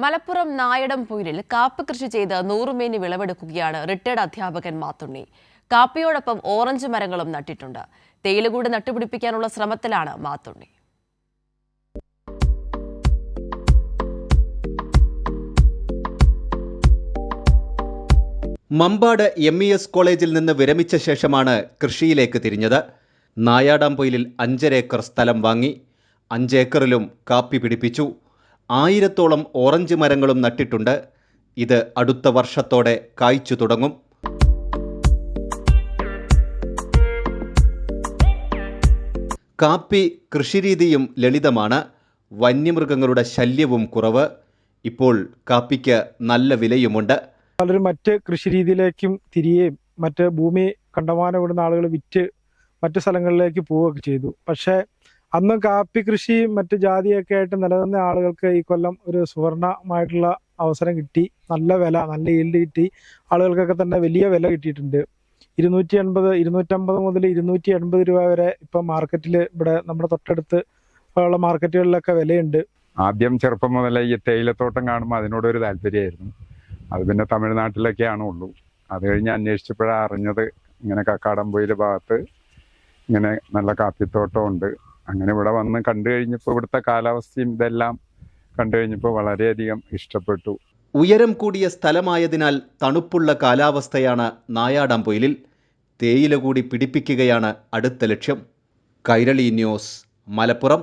മലപ്പുറം നായടംപൊയിലിൽ കാപ്പി കൃഷി ചെയ്ത് 100 മേനി വിളവെടുക്കുകയാണ് റിട്ടയർഡ് അധ്യാപകൻ മാത്തുണ്ണി. കാപ്പിയോടൊപ്പം ഓറഞ്ച് മരങ്ങളും നട്ടിട്ടുണ്ട്. തേയില കൂടി നട്ടുപിടിപ്പിക്കാനുള്ള ശ്രമത്തിലാണ് മാത്തുണ്ണി. മമ്പാട് MES കോളേജിൽ നിന്ന് വിരമിച്ച ശേഷമാണ് കൃഷിയിലേക്ക് തിരിഞ്ഞത്. നായാടാംപൊയിലിൽ 5.5 ഏക്കർ സ്ഥലം വാങ്ങി. 5 ഏക്കറിലും കാപ്പി പിടിപ്പിച്ചു. 1000-ഓളം ഓറഞ്ച് മരങ്ങളും നട്ടിട്ടുണ്ട്. ഇത് അടുത്ത വർഷത്തോടെ കായ്ച്ചു തുടങ്ങും. കാപ്പി കൃഷിരീതിയും ലളിതമാണ്. വന്യമൃഗങ്ങളുടെ ശല്യവും കുറവ്. ഇപ്പോൾ കാപ്പിക്ക് നല്ല വിലയുമുണ്ട്. പലരും മറ്റ് കൃഷിരീതിയിലേക്കും തിരികെയും മറ്റ് ഭൂമി കണ്ടമാനം വിടുന്ന ആളുകൾ വിറ്റ് മറ്റു സ്ഥലങ്ങളിലേക്ക് പോവുകയൊക്കെ ചെയ്തു. പക്ഷേ അന്ന് കാപ്പി കൃഷി മറ്റ് ജാതിയൊക്കെ ആയിട്ട് നിലനിന്ന ആളുകൾക്ക് ഈ കൊല്ലം ഒരു സുവർണമായിട്ടുള്ള അവസരം കിട്ടി. നല്ല വില, നല്ല ഈൽഡ് കിട്ടി. ആളുകൾക്കൊക്കെ തന്നെ വലിയ വില കിട്ടിയിട്ടുണ്ട്. 250 മുതൽ 280 രൂപ വരെ ഇപ്പം മാർക്കറ്റിൽ ഇവിടെ നമ്മുടെ തൊട്ടടുത്ത് ഉള്ള മാർക്കറ്റുകളിലൊക്കെ വിലയുണ്ട്. ആദ്യം ചെറുപ്പം മുതലേ ഈ തേയിലത്തോട്ടം കാണുമ്പോൾ അതിനോടൊരു താല്പര്യമായിരുന്നു. അത് പിന്നെ തമിഴ്നാട്ടിലൊക്കെയാണ് ഉള്ളൂ. അത് കഴിഞ്ഞ് അന്വേഷിച്ചപ്പോഴാണ് അറിഞ്ഞത് ഇങ്ങനെ കക്കാടംപൊയിൽ ഭാഗത്ത് ഇങ്ങനെ നല്ല കാപ്പിത്തോട്ടമുണ്ട്. അങ്ങനെ ഇവിടെ വന്ന് കണ്ടു കഴിഞ്ഞപ്പോൾ ഇവിടുത്തെ കാലാവസ്ഥയും ഇതെല്ലാം കണ്ടു കഴിഞ്ഞപ്പോൾ വളരെയധികം ഇഷ്ടപ്പെട്ടു. ഉയരം കൂടിയ സ്ഥലമായതിനാൽ തണുപ്പുള്ള കാലാവസ്ഥയാണ് നായാടാംപൊയിലിൽ. തേയില കൂടി പിടിപ്പിക്കുകയാണ് അടുത്ത ലക്ഷ്യം. കൈരളി ന്യൂസ്, മലപ്പുറം.